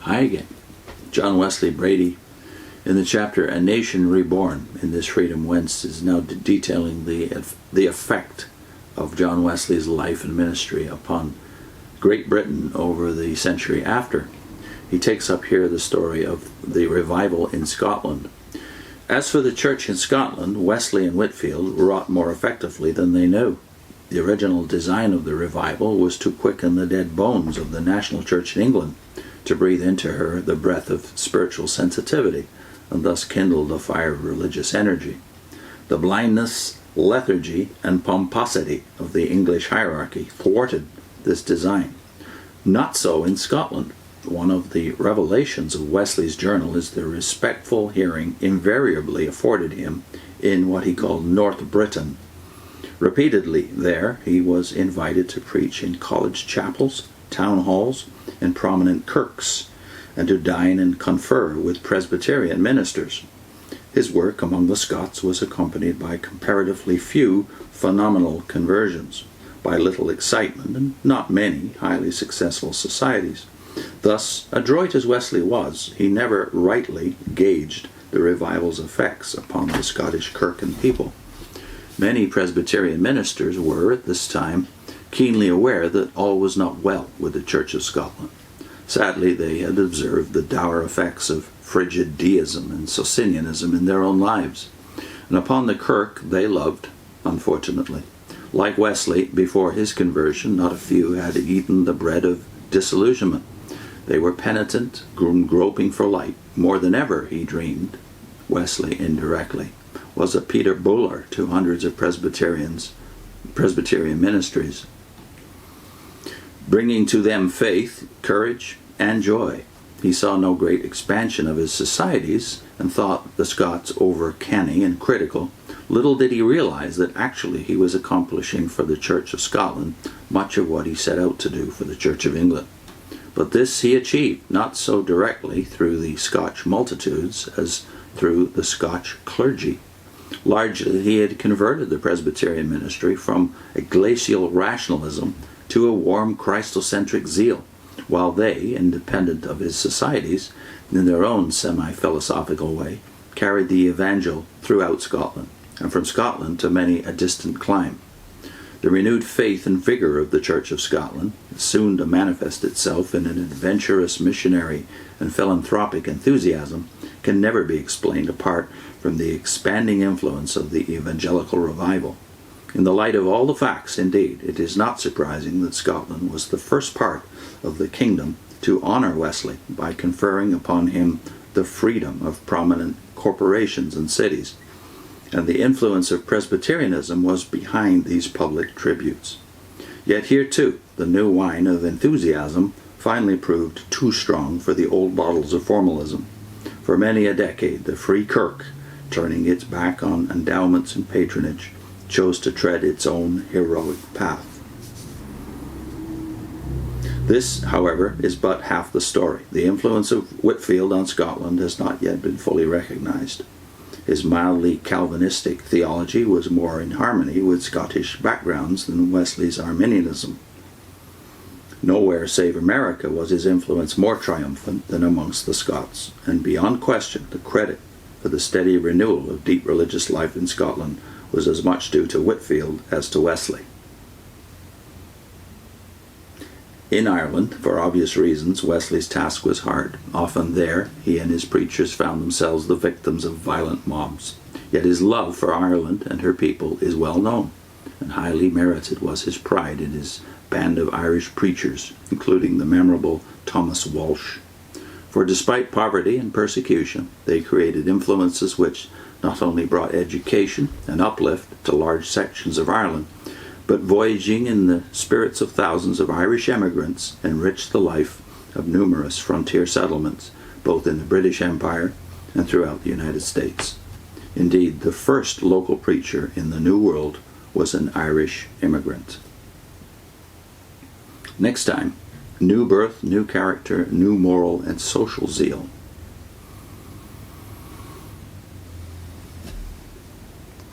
Hi again. John Wesley Bready, in the chapter A Nation Reborn in This Freedom Whence, is now detailing the effect of John Wesley's life and ministry upon Great Britain over the century after. He takes up here the story of the revival in Scotland. As for the church in Scotland, Wesley and Whitefield wrought more effectively than they knew. The original design of the revival was to quicken the dead bones of the national church in England, to breathe into her the breath of spiritual sensitivity, and thus kindle the fire of religious energy. The blindness, lethargy, and pomposity of the English hierarchy thwarted this design. Not so in Scotland. One of the revelations of Wesley's journal is the respectful hearing invariably afforded him in what he called North Britain. Repeatedly there he was invited to preach in college chapels, town halls, and prominent kirks, and to dine and confer with Presbyterian ministers. His work among the Scots was accompanied by comparatively few phenomenal conversions, by little excitement, and not many highly successful societies. Thus, adroit as Wesley was, he never rightly gauged the revival's effects upon the Scottish kirk and people. Many Presbyterian ministers were, at this time, keenly aware that all was not well with the Church of Scotland. Sadly, they had observed the dour effects of frigid deism and Socinianism in their own lives, and upon the kirk they loved, unfortunately. Like Wesley, before his conversion, not a few had eaten the bread of disillusionment. They were penitent, groping for light. More than ever, he dreamed, Wesley indirectly, was a Peter Buller to hundreds of Presbyterian ministries, bringing to them faith, courage, and joy. He saw no great expansion of his societies and thought the Scots over canny and critical. Little did he realize that actually he was accomplishing for the Church of Scotland much of what he set out to do for the Church of England. But this he achieved not so directly through the Scotch multitudes as through the Scotch clergy. Largely he had converted the Presbyterian ministry from a glacial rationalism to a warm Christocentric zeal, while they, independent of his societies, in their own semi-philosophical way, carried the Evangel throughout Scotland, and from Scotland to many a distant clime. The renewed faith and vigour of the Church of Scotland, soon to manifest itself in an adventurous missionary and philanthropic enthusiasm, can never be explained apart from the expanding influence of the Evangelical Revival. In the light of all the facts, indeed, it is not surprising that Scotland was the first part of the kingdom to honour Wesley by conferring upon him the freedom of prominent corporations and cities, and the influence of Presbyterianism was behind these public tributes. Yet here too, the new wine of enthusiasm finally proved too strong for the old bottles of formalism. For many a decade, the Free Kirk, turning its back on endowments and patronage, chose to tread its own heroic path. This, however, is but half the story. The influence of Whitefield on Scotland has not yet been fully recognized. His mildly Calvinistic theology was more in harmony with Scottish backgrounds than Wesley's Arminianism. Nowhere save America was his influence more triumphant than amongst the Scots, and beyond question the credit for the steady renewal of deep religious life in Scotland was as much due to Whitefield as to Wesley. In Ireland, for obvious reasons, Wesley's task was hard. Often there, he and his preachers found themselves the victims of violent mobs. Yet his love for Ireland and her people is well known, and highly merited was his pride in his band of Irish preachers, including the memorable Thomas Walsh. For despite poverty and persecution, they created influences which not only brought education and uplift to large sections of Ireland, but voyaging in the spirits of thousands of Irish emigrants enriched the life of numerous frontier settlements, both in the British Empire and throughout the United States. Indeed, the first local preacher in the New World was an Irish immigrant. Next time, new birth, new character, new moral and social zeal.